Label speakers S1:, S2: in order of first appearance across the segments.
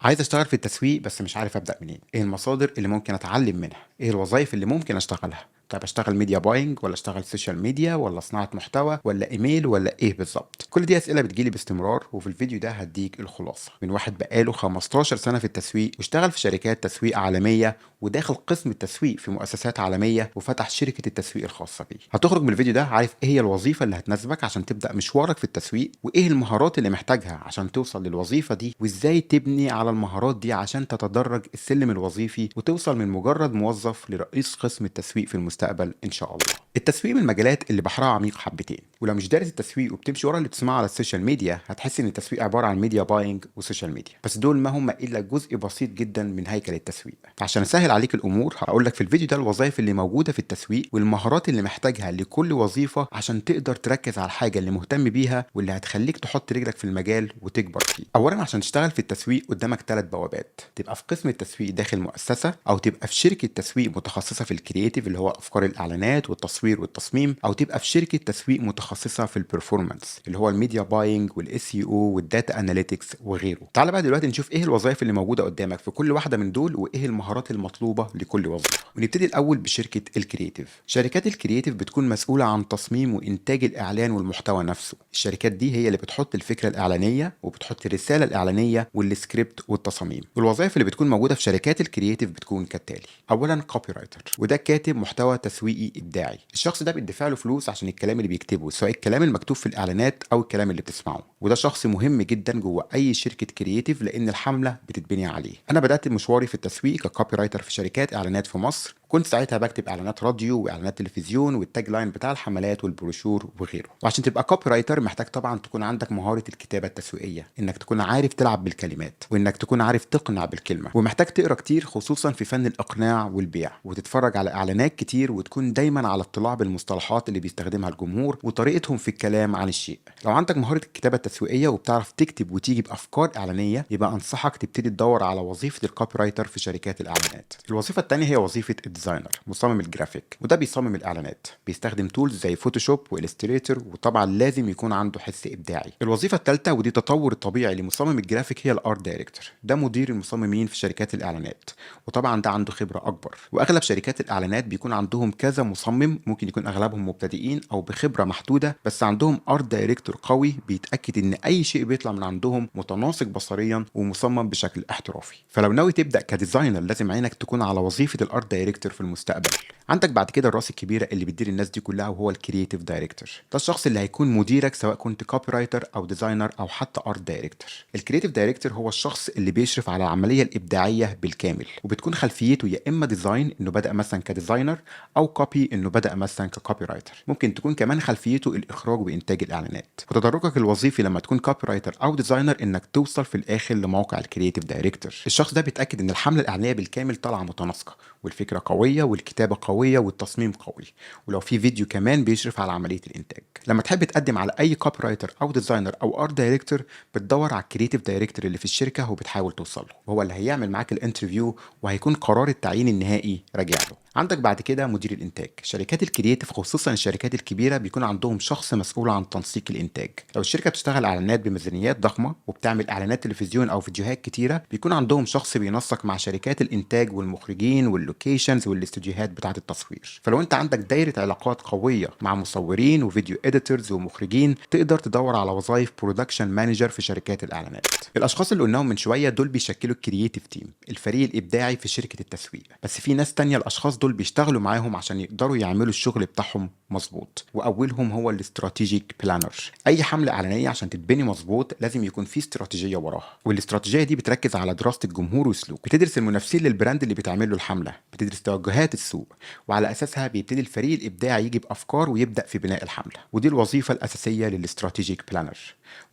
S1: عايز اشتغل في التسويق بس مش عارف ابدا منين. ايه المصادر اللي ممكن اتعلم منها؟ ايه الوظائف اللي ممكن اشتغلها؟ طيب اشتغل ميديا باينج ولا اشتغل سوشيال ميديا ولا صناعه محتوى ولا ايميل ولا ايه بالظبط؟ كل دي اسئله بتجيلي باستمرار، وفي الفيديو ده هديك الخلاصه من واحد بقاله 15 سنه في التسويق واشتغل في شركات تسويق عالميه وداخل قسم التسويق في مؤسسات عالميه وفتح شركه التسويق الخاصه بيه. هتخرج من الفيديو ده عارف ايه هي الوظيفه اللي هتناسبك عشان تبدا مشوارك في التسويق، وايه المهارات اللي محتاجها عشان توصل للوظيفه دي، وازاي تبني على المهارات دي عشان تتدرج السلم الوظيفي وتوصل من مجرد موظف لرئيس قسم التسويق في المستقبل ان شاء الله. التسويق من المجالات اللي بحرها عميق حبتين، ولو مش دارس التسويق وبتمشي ورا اللي بتسمعه على السوشيال ميديا هتحس ان التسويق عباره عن ميديا باينج وسوشيال ميديا، بس دول ما هم الا جزء بسيط جدا من هيكل التسويق. فعشان اسهل عليك الامور هقول لك في الفيديو ده الوظائف اللي موجوده في التسويق والمهارات اللي محتاجها لكل وظيفه عشان تقدر تركز على الحاجه اللي مهتم بيها واللي هتخليك تحط رجلك في المجال وتكبر فيه. اولا عشان تشتغل في التسويق قدامك 3 بوابات: تبقى في قسم التسويق داخل مؤسسه، او تبقى في شركه تسويق متخصصه في الكرياتيف اللي هو افكار الاعلانات والتصوير والتصميم، او تبقى في شركه تسويق متخصصه في البرفورمانس اللي هو الميديا باينج والاس اي او والداتا اناليتكس وغيره. تعال بقى دلوقتي نشوف ايه الوظائف اللي موجوده قدامك في كل واحده من دول وايه المهارات المطلوبه لكل وظيفه. ونبتدي الاول بشركه الكرياتيف. شركات الكرياتيف بتكون مسؤوله عن تصميم وانتاج الاعلان والمحتوى نفسه. الشركات دي هي اللي بتحط الفكره الاعلانيه وبتحط الرساله الاعلانيه والسكريبت والتصاميم. والوظائف اللي بتكون موجوده في شركات الكرياتيف بتكون كالتالي: اولا كوبي رايتر، وده كاتب محتوى تسويقي ابداعي. الشخص ده بيدفع له فلوس عشان الكلام اللي بيكتبه، سواء الكلام المكتوب في الاعلانات او الكلام اللي بتسمعه، وده شخص مهم جدا جوه اي شركه كرياتيف لان الحمله بتتبني عليه. انا بدات مشواري في التسويق ككوبي رايتر في شركات اعلانات في مصر، كنت ساعتها بكتب اعلانات راديو واعلانات تلفزيون والتاج لاين بتاع الحملات والبروشور وغيره. وعشان تبقى كوبي رايتر محتاج طبعا تكون عندك مهاره الكتابه التسويقيه، انك تكون عارف تلعب بالكلمات وانك تكون عارف تقنع بالكلمه، ومحتاج تقرا كتير خصوصا في فن الاقناع والبيع، وتتفرج على اعلانات كتير وتكون دايما على اطلاع بالمصطلحات اللي بيستخدمها الجمهور وطريقتهم في الكلام عن الشيء. لو عندك مهاره الكتابه التسويقيه وبتعرف تكتب وتيجي بافكار اعلانيه يبقى انصحك تبتدي تدور على وظيفه الكوبي رايتر في شركات الاعلانات. الوظيفه الثانيه هي وظيفه الديزاينر، مصمم الجرافيك، وده بيصمم الاعلانات، بيستخدم تولز زي فوتوشوب والستريتور، وطبعا لازم يكون عنده حس ابداعي. الوظيفه الثالثه ودي تطور الطبيعي لمصمم الجرافيك هي الارت دايركتور، ده مدير المصممين في شركات الاعلانات، وطبعا ده عنده خبره اكبر. واغلب شركات الاعلانات بيكون عندهم كذا مصمم، ممكن يكون اغلبهم مبتدئين او بخبره محدوده، بس عندهم ارت دايركتور قوي بيتاكد ان اي شيء بيطلع من عندهم متناسق بصريا ومصمم بشكل احترافي. فلو ناوي تبدا كديزاينر لازم عينك تكون على وظيفه الارت دايركتور في المستقبل. عندك بعد كده الراس الكبيره اللي بتدير الناس دي كلها وهو الكرييتيف دايركتور، ده الشخص اللي هيكون مديرك سواء كنت كوبي رايتر او ديزاينر او حتى ارت دايركتور. الكرييتيف دايركتور هو الشخص اللي بيشرف على العمليه الابداعيه بالكامل، وبتكون خلفيته يا اما ديزاين انه بدا مثلا كديزاينر، او كوبي انه بدا مثلا ككوبي رايتر. ممكن تكون كمان خلفيته الاخراج وانتاج الاعلانات. وتدرجك الوظيفي لما تكون كوبي رايتر او ديزاينر انك توصل في الاخر لموقع الكرييتيف دايركتور. الشخص ده بيتاكد ان الحمله الاعلانيه بالكامل طالعه متناسقه، والفكره قويه والكتابه قويه والتصميم قوي، ولو في فيديو كمان بيشرف على عمليه الانتاج. لما تحب تقدم على اي كوبي رايتر او ديزاينر او ارت دايركتور بتدور على الكرييتيف دايركتور اللي في الشركه وبتحاول توصل له، وهو اللي هيعمل معاك الانترفيو وهيكون قرار التعيين النهائي راجع له. عندك بعد كده مدير الانتاج. شركات الكرياتيف خصوصا الشركات الكبيره بيكون عندهم شخص مسؤول عن تنسيق الانتاج. لو الشركه بتشتغل اعلانات بميزانيات ضخمه وبتعمل اعلانات تلفزيون او فيديوهات كتيره بيكون عندهم شخص بينسق مع شركات الانتاج والمخرجين واللوكيشنز والاستوديوهات بتاعه التصوير. فلو انت عندك دايره علاقات قويه مع مصورين وفيديو اديتورز ومخرجين تقدر تدور على وظائف برودكشن مانجر في شركات الاعلانات. الاشخاص اللي قلناهم من شويه دول بيشكلوا الكرييتيف تيم، الفريق الابداعي في شركه التسويق. بس في ناس تانية الاشخاص دول بيشتغلوا معاهم عشان يقدروا يعملوا الشغل بتاعهم مظبوط، واولهم هو الاستراتيجيك بلانر. اي حمله اعلانيه عشان تتبني مظبوط لازم يكون في استراتيجيه وراها، والاستراتيجيه دي بتركز على دراسه الجمهور وسلوك، بتدرس المنافسين للبراند اللي بيتعمل له الحمله، بتدرس توجهات السوق، وعلى اساسها بيبتدي الفريق الابداعي يجي بافكار ويبدا في بناء الحمله. ودي الوظيفه الاساسيه للاستراتيجيك بلانر.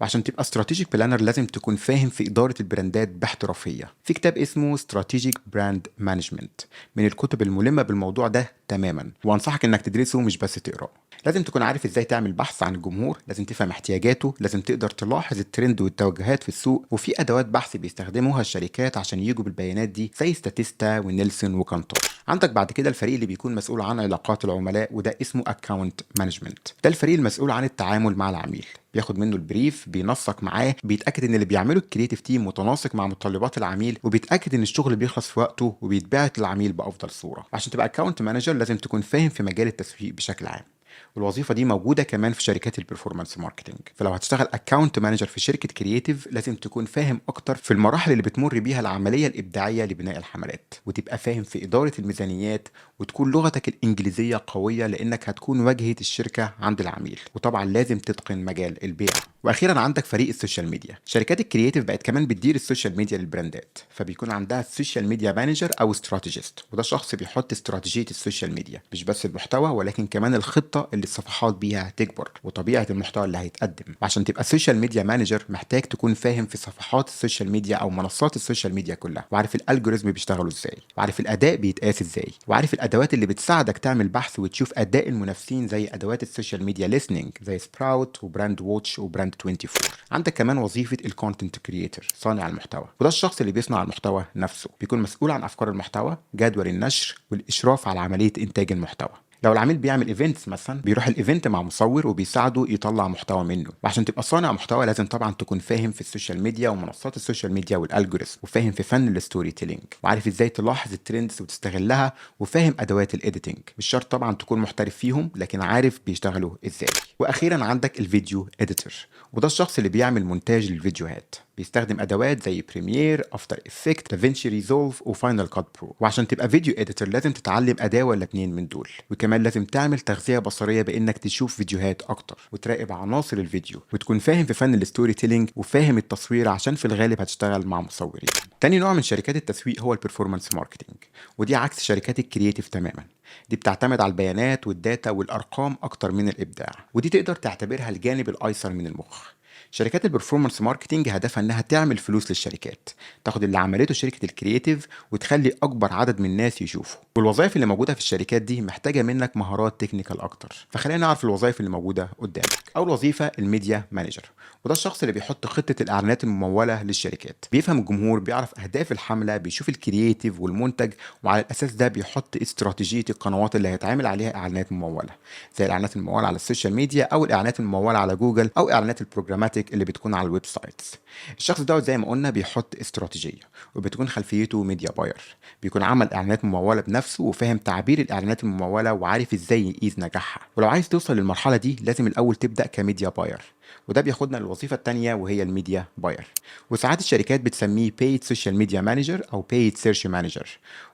S1: وعشان تبقى استراتيجيك بلانر لازم تكون فاهم في اداره البراندات باحترافيه. في كتاب اسمه استراتيجيك براند مانجمنت من الكتب الملمه بالموضوع ده تماما، وانصحك انك تدرسه مش بس تقراه. لازم تكون عارف ازاي تعمل بحث عن الجمهور، لازم تفهم احتياجاته، لازم تقدر تلاحظ الترند والتوجهات في السوق، وفي ادوات بحث بيستخدموها الشركات عشان يجوا بالبيانات دي زي ستاتيستا ونيلسون وكانتور. عندك بعد كده الفريق اللي بيكون مسؤول عن علاقات العملاء، وده اسمه اكونت مانجمنت. ده الفريق المسؤول عن التعامل مع العميل، بياخد منه البريف، بينسق معاه، بيتاكد ان اللي بيعمله الكرييتيف تيم متناسق مع متطلبات العميل، وبيتاكد ان الشغل بيخلص في وقته وبيتبعت للعميل بافضل صوره. عشان تبقى اكونت مانجر لازم تكون فاهم في مجال التسويق بشكل عام، والوظيفه دي موجوده كمان في شركات البرفورمانس ماركتنج. فلو هتشتغل اكونت مانجر في شركه كرييتيف لازم تكون فاهم اكتر في المراحل اللي بتمر بيها العمليه الابداعيه لبناء الحملات، وتبقى فاهم في اداره الميزانيات، وتكون لغتك الانجليزيه قويه لانك هتكون واجهه الشركه عند العميل، وطبعا لازم تتقن مجال البيع. واخيرا عندك فريق السوشيال ميديا. شركات الكرييتيف بقت كمان بتدير السوشيال ميديا للبراندات، فبيكون عندها السوشيال ميديا مانجر او استراتيجيست، وده شخص بيحط استراتيجيه السوشيال ميديا، مش بس المحتوى ولكن كمان الخطه اللي الصفحات بيها هتكبر وطبيعه المحتوى اللي هيتقدم. وعشان تبقى سوشيال ميديا مانجر محتاج تكون فاهم في صفحات السوشيال ميديا او منصات السوشيال ميديا كلها، وعارف الالجوريزم بيشتغلوا ازاي، وعارف الاداء بيتقاس ازاي، وعارف الادوات اللي بتساعدك تعمل بحث وتشوف اداء المنافسين زي ادوات السوشيال ميديا ليسننج زي سبراوت وبراند ووتش وبراند 24. عندك كمان وظيفه الكونتنت كرييتور، صانع المحتوى، وده الشخص اللي بيصنع المحتوى نفسه، بيكون مسؤول عن افكار المحتوى، جدول النشر، والاشراف على عمليه انتاج المحتوى. لو العميل بيعمل ايفنتس مثلا بيروح الايفنت مع مصور وبيساعده يطلع محتوى منه. وعشان تبقى صانع محتوى لازم طبعا تكون فاهم في السوشيال ميديا ومنصات السوشيال ميديا والالجوريثم، وفاهم في فن الستوري تيلينج، وعارف ازاي تلاحظ الترندز وتستغلها، وفاهم ادوات الايديتنج. مش شرط طبعا تكون محترف فيهم لكن عارف بيشتغلوا ازاي. واخيرا عندك الفيديو اديتور، وده الشخص اللي بيعمل مونتاج للفيديوهات، بيستخدم ادوات زي بريمير، افتر افكت، دافينشي ريزولف، وفاينل كات برو. وعشان تبقى فيديو اديتور لازم تتعلم اداه ولا اتنين من دول، وكمان لازم تعمل تغذيه بصريه بانك تشوف فيديوهات اكتر وتراقب عناصر الفيديو، وتكون فاهم في فن الستوري تيلينج وفاهم التصوير عشان في الغالب هتشتغل مع مصورين. تاني نوع من شركات التسويق هو البرفورمانس ماركتنج، ودي عكس شركات الكرييتيف تماما. دي بتعتمد على البيانات والداتا والارقام اكتر من الابداع، ودي تقدر تعتبرها الجانب الايسر من المخ. شركات البرفورمانس ماركتنج هدفها انها تعمل فلوس للشركات، تاخد اللي عملته شركه الكرييتيف وتخلي اكبر عدد من الناس يشوفوا. والوظائف اللي موجوده في الشركات دي محتاجه منك مهارات تكنيكال اكتر، فخلينا نعرف الوظائف اللي موجوده قدامك. اول وظيفه الميديا مانجر، وده الشخص اللي بيحط خطه الاعلانات المموله للشركات، بيفهم الجمهور، بيعرف اهداف الحمله، بيشوف الكرييتيف والمنتج، وعلى الاساس ده بيحط استراتيجيه القنوات اللي هيتعمل عليها اعلانات مموله، زي الاعلانات المموله على السوشيال ميديا او الاعلانات المموله على جوجل او اعلانات البروجراماتيك اللي بتكون على الويب سايتس. الشخص ده زي ما قلنا بيحط استراتيجيه، وبتكون خلفيته ميديا باير، بيكون عمل اعلانات مموله بنفسه وفاهم تعبير الاعلانات المموله وعارف ازاي يقيس نجاحها. ولو عايز توصل للمرحله دي لازم الاول تبدا كميديا باير، وده بياخدنا للوظيفه الثانيه وهي الميديا باير، وساعات الشركات بتسميه paid social media manager او paid search manager.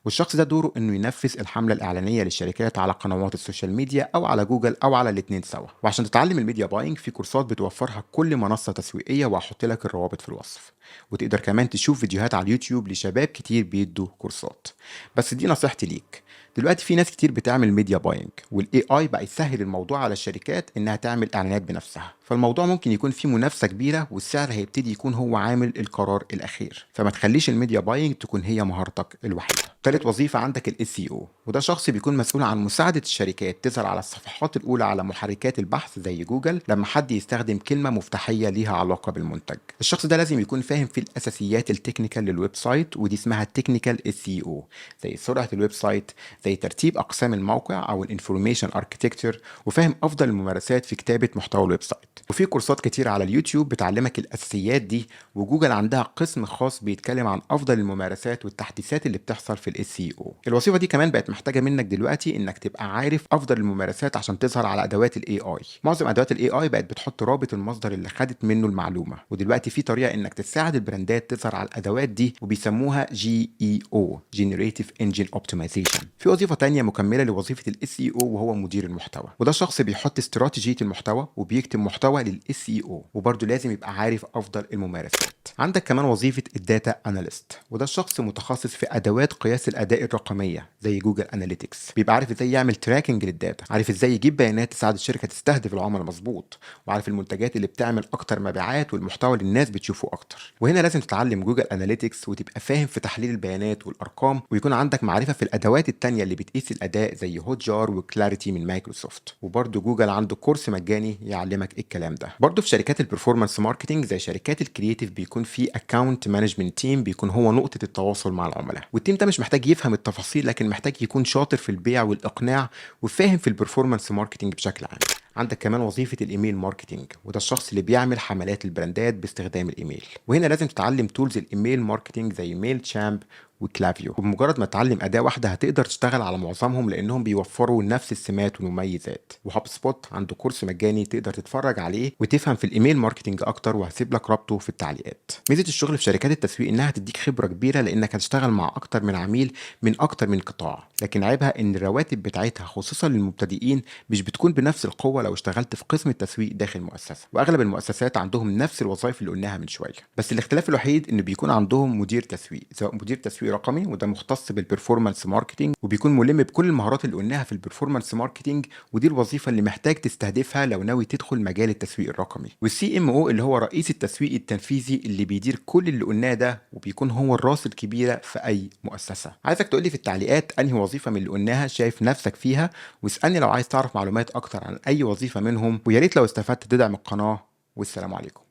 S1: والشخص ده دوره انه ينفذ الحمله الاعلانيه للشركات على قنوات السوشيال ميديا او على جوجل او على الاثنين سوا. وعشان تتعلم الميديا باينج في كورسات بتوفرها كل منصه تسويقيه، وهحط لك الروابط في الوصف. وتقدر كمان تشوف فيديوهات على اليوتيوب لشباب كتير بيدوا كورسات. بس دي نصيحتي ليك، دلوقتي في ناس كتير بتعمل ميديا باينج، والاي اي بقى يسهل الموضوع على الشركات انها تعمل اعلانات بنفسها، فالموضوع ممكن يكون فيه منافسه كبيره والسعر هيبتدي يكون هو عامل القرار الاخير. فما تخليش الميديا باينج تكون هي مهارتك الوحيده. ثالث وظيفه عندك الاس اي او، وده شخص بيكون مسؤول عن مساعده الشركات تظهر على الصفحات الاولى على محركات البحث زي جوجل لما حد يستخدم كلمه مفتاحيه ليها علاقه بالمنتج. الشخص ده لازم يكون فاهم في الاساسيات التكنيكال للويب سايت، ودي اسمها التكنيكال اس اي او، زي سرعه الويب سايت، زي ترتيب اقسام الموقع او الانفورميشن اركتكتشر، وفاهم افضل الممارسات في كتابه محتوى الويب سايت. وفي كورسات كتير على اليوتيوب بتعلمك الاساسيات دي، وجوجل عندها قسم خاص بيتكلم عن افضل الممارسات والتحديثات اللي بتحصل في الاس اي او. الوظيفه دي كمان بقت محتاجه منك دلوقتي انك تبقى عارف افضل الممارسات عشان تظهر على ادوات الاي اي. معظم ادوات الاي اي بقت بتحط رابط المصدر اللي خدت منه المعلومه، ودلوقتي في طريقه انك تساعد البراندات تظهر على الادوات دي وبيسموها جي اي او، جنريتيف انجن اوبتمايزيشن. في وظيفه تانية مكمله لوظيفه الاس اي او وهو مدير المحتوى، وده شخص بيحط استراتيجيه المحتوى وبيكتب محتوى للاس اي او، وبرده لازم يبقى عارف افضل الممارسات. عندك كمان وظيفه الداتا اناليست، وده شخص متخصص في ادوات قياس الاداء الرقميه زي جوجل اناليتكس، بيبقى عارف ازاي يعمل تراكنج للداتا، عارف ازاي يجيب بيانات تساعد الشركه تستهدف العملاء مظبوط، وعارف المنتجات اللي بتعمل اكتر مبيعات والمحتوى اللي الناس بتشوفه اكتر. وهنا لازم تتعلم جوجل اناليتكس وتبقى فاهم في تحليل البيانات والارقام، ويكون عندك معرفه في الادوات التانية اللي بتقيس الاداء زي هوت جار وكلاريتي من مايكروسوفت. وبرده جوجل عنده كورس مجاني يعلمك الكلام ده. برده في شركات البرفورمانس ماركتنج زي شركات الكرييتيف بيكون في اكونت مانجمنت تيم، بيكون هو نقطه التواصل مع العملاء، والتيم ده مش محتاج محتاج يفهم التفاصيل، لكن محتاج يكون شاطر في البيع والإقناع وفاهم في البرفورمانس ماركتينج بشكل عام. عندك كمان وظيفة الإيميل ماركتينج، وده الشخص اللي بيعمل حملات البراندات باستخدام الإيميل، وهنا لازم تتعلم تولز الإيميل ماركتينج زي ميل تشامب وكلافيو. وبمجرد ما تتعلم أداة واحدة هتقدر تشتغل على معظمهم، لأنهم بيوفروا نفس السمات والمميزات. وهاب سبوت عنده كورس مجاني تقدر تتفرج عليه وتفهم في الإيميل ماركتينج أكتر، وهسيب لك رابطه في التعليقات. ميزة الشغل في شركات التسويق إنها تديك خبرة كبيرة، لأنك هتشتغل مع أكتر من عميل من أكتر من قطاع، لكن عيبها إن الرواتب بتاعتها خصوصا للمبتدئين مش بتكون بنفس القوة لو اشتغلت في قسم التسويق داخل مؤسسة. وأغلب المؤسسات عندهم نفس الوظائف اللي قلناها من شوية، بس الاختلاف الوحيد إنه بيكون عندهم مدير تسويق، سواء مدير تسويق رقمي وده مختص بالبرفورمانس ماركتينج وبيكون ملم بكل المهارات اللي قلناها في البرفورمانس ماركتينج، ودي الوظيفة اللي محتاج تستهدفها لو ناوي تدخل مجال التسويق الرقمي. والسي ام او اللي هو رئيس التسويق التنفيذي اللي بيدير كل اللي قلناه ده، وبيكون هو الراس الكبيرة في أي مؤسسة. عايزك تقولي في التعليقات أنهي وظيفة من اللي قلناها شايف نفسك فيها، واسألني لو عايز تعرف معلومات أكتر عن أي وظيفة منهم. ويا ريت لو استفدت تدعم القناة، والسلام عليكم.